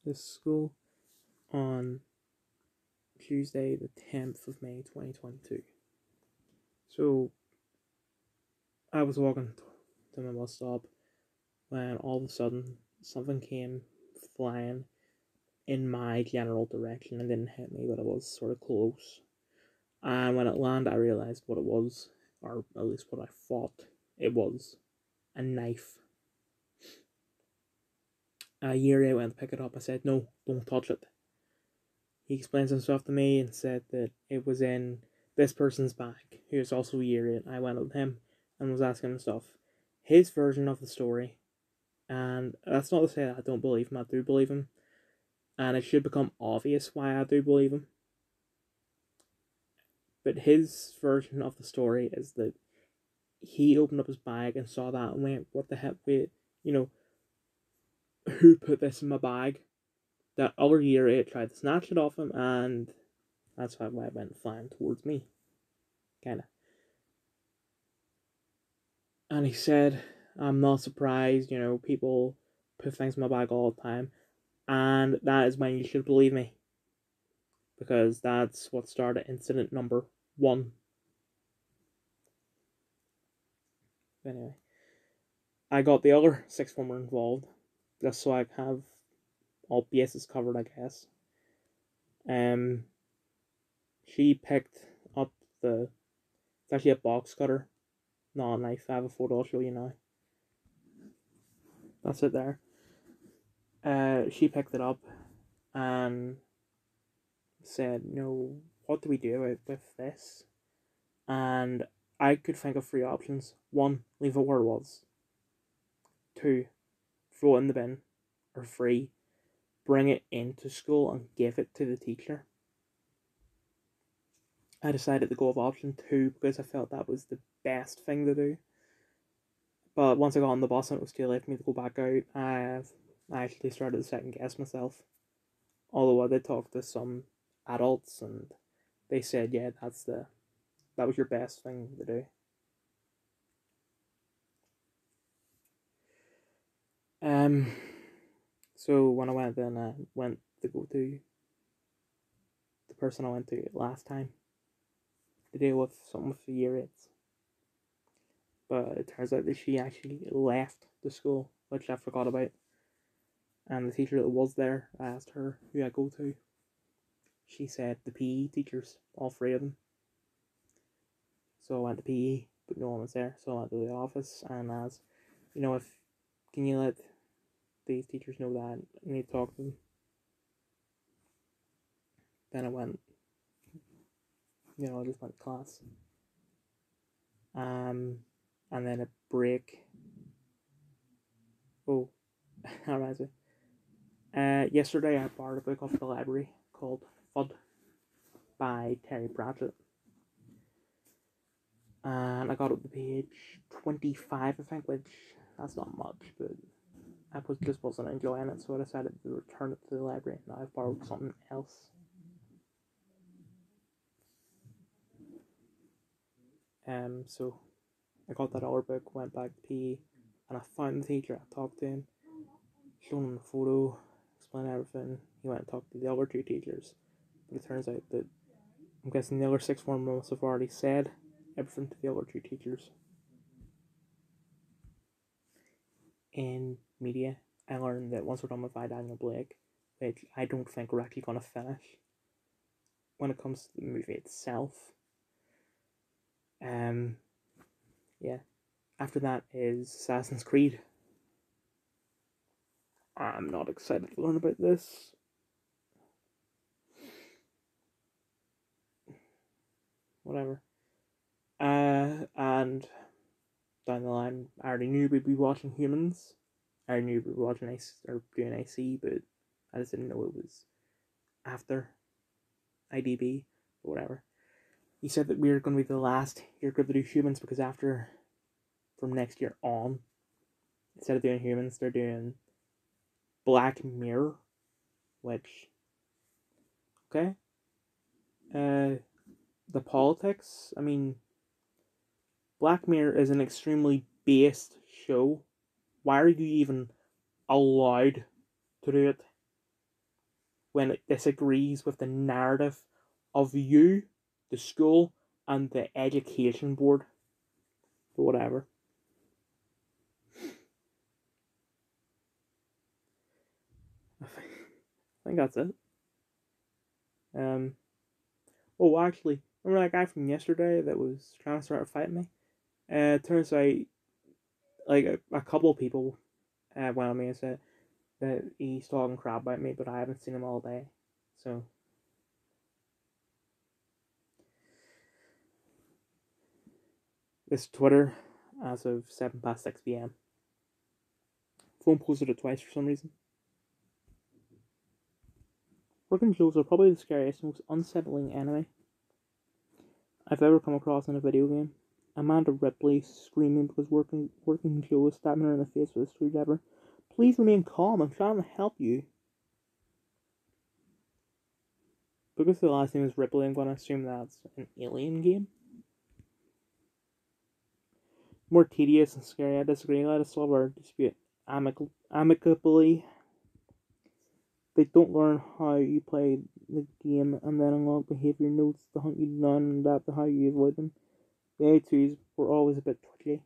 this school on Tuesday, the 10th of May, 2022. So, I was walking to my bus stop when all of a sudden something came flying in my general direction and didn't hit me, but it was sort of close. And when it landed, I realised what it was, or at least what I thought it was: a knife. A year I went to pick it up. I said, "No, don't touch it." He explained some stuff to me and said that it was in this person's bag, who is also a year 8. I went with him and was asking him stuff. His version of the story, and that's not to say that I don't believe him, I do believe him. And it should become obvious why I do believe him. But his version of the story is that he opened up his bag and saw that and went, "What the heck? Wait, who put this in my bag?" That other year 8 tried to snatch it off him, and that's why it went flying towards me. Kinda. And he said, "I'm not surprised, people put things in my bag all the time. And that is when you should believe me. Because that's what started incident number 1. Anyway, I got the other 6th former involved, just so I have all bases covered, I guess. She picked up it's actually a box cutter, not a knife. I have a photo, I'll show you now. That's it there. She picked it up and said, "No, what do we do with this?" And I could think of 3 options. 1, leave it where it was. 2, throw it in the bin. Or 3, bring it into school and give it to the teacher. I decided to go with option 2 because I felt that was the best thing to do. But once I got on the bus and it was too late for me to go back out, I actually started to second guess myself. Although I did talk to some adults and they said, yeah, that was your best thing to do. So when I went then, I went to go to the person I went to last time to deal with something with the year 8s. But it turns out that she actually left the school, which I forgot about. And the teacher that was there, I asked her who I go to. She said the PE teachers, all 3 of them. So I went to PE, but no one was there. So I went to the office and asked, can you let these teachers know that I need to talk to them? Then I went, I just went to class. And then a break. Oh, that reminds me. Yesterday I borrowed a book off the library called Thud by Terry Pratchett. And I got up to page 25, I think, which that's not much, but I just wasn't enjoying it, so I decided to return it to the library. Now I've borrowed something else. So I got that other book, went back to PE, and I found the teacher. I talked to him, showed him the photo, explained everything. He went and talked to the other 2 teachers, but it turns out that I'm guessing the other 6th form must have already said everything to the other 2 teachers. In media, I learned that once we're done with Daniel Blake, which I don't think we're actually going to finish, when it comes to the movie itself, yeah. After that is Assassin's Creed. I'm not excited to learn about this. Whatever. And down the line, I already knew we'd be watching Humans. I already knew we'd be watching doing AC, but I just didn't know it was after IDB, or whatever. He said that we were going to be the last year group to do Humans because from next year on, instead of doing Humans, they're doing Black Mirror, which, okay. The politics, I mean, Black Mirror is an extremely based show. Why are you even allowed to do it? when it disagrees with the narrative of you, the school, and the education board. But whatever. I think that's it. Oh, actually, remember that guy from yesterday that was trying to start fighting me? It turns out, like, a couple of people went on me and said that he's talking crap about me, but I haven't seen him all day. So, this Twitter as of 7 past 6 p.m. Phone posted it twice for some reason. Working Joes are probably the scariest, most unsettling enemy I've ever come across in a video game. Amanda Ripley screaming because working Joe is stabbing her in the face with a screwdriver. Please remain calm, I'm trying to help you. Because the last name is Ripley, I'm going to assume that's an alien game. More tedious and scary, I disagree. Let us solve our dispute amicably. They don't learn how you play the game and then unlock behavior notes to hunt you down and adapt to how you avoid them. The A2s were always a bit twitchy.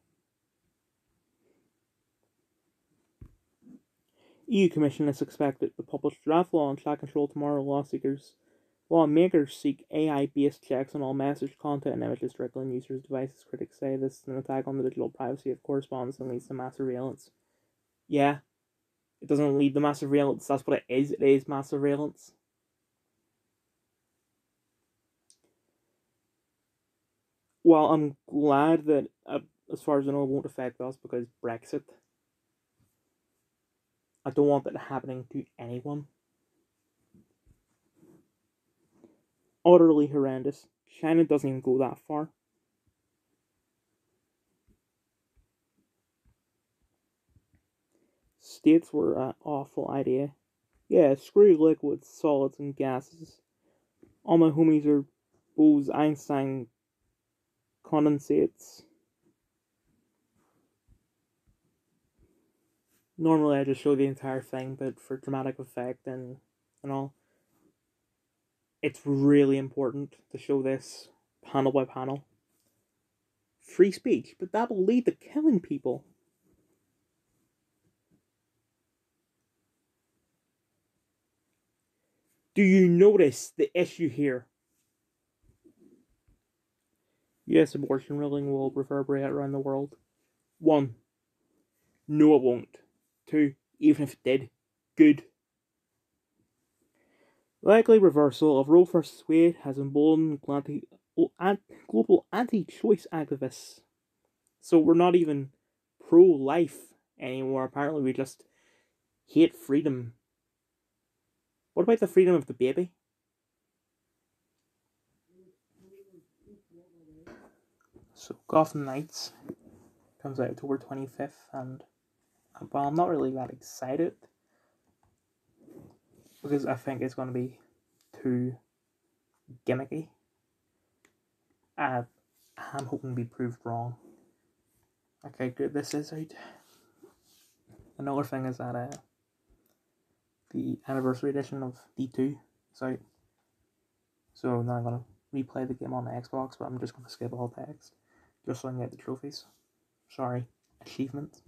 EU Commission is expected to publish draft law on chat control tomorrow. Lawmakers seek AI-based checks on all message, content, and images directly on users' devices. Critics say this is an attack on the digital privacy of correspondence and leads to mass surveillance. Yeah, it doesn't lead to mass surveillance. That's what it is. It is mass surveillance. Well, I'm glad that, as far as I know, it won't affect us because Brexit. I don't want that happening to anyone. Utterly horrendous. China doesn't even go that far. States were an awful idea. Yeah, screw liquids, solids, and gases. All my homies are Bose-Einstein condensates. Normally I just show the entire thing, but for dramatic effect and all, it's really important to show this panel by panel. Free speech, but that will lead to killing people. Do you notice the issue here? Yes, abortion ruling will reverberate around the world. 1. No, it won't. 2. Even if it did, good. Likely reversal of Roe v. Wade has emboldened global anti-choice activists. So we're not even pro-life anymore. Apparently we just hate freedom. What about the freedom of the baby? So Gotham Knights comes out October 25th, and well, I'm not really that excited because I think it's going to be too gimmicky. I'm hoping to be proved wrong. Okay, good. This is out. Another thing is that the anniversary edition of D2 is out. So now I'm going to replay the game on the Xbox, but I'm just going to skip all text just so I can get the trophies. Sorry, achievement.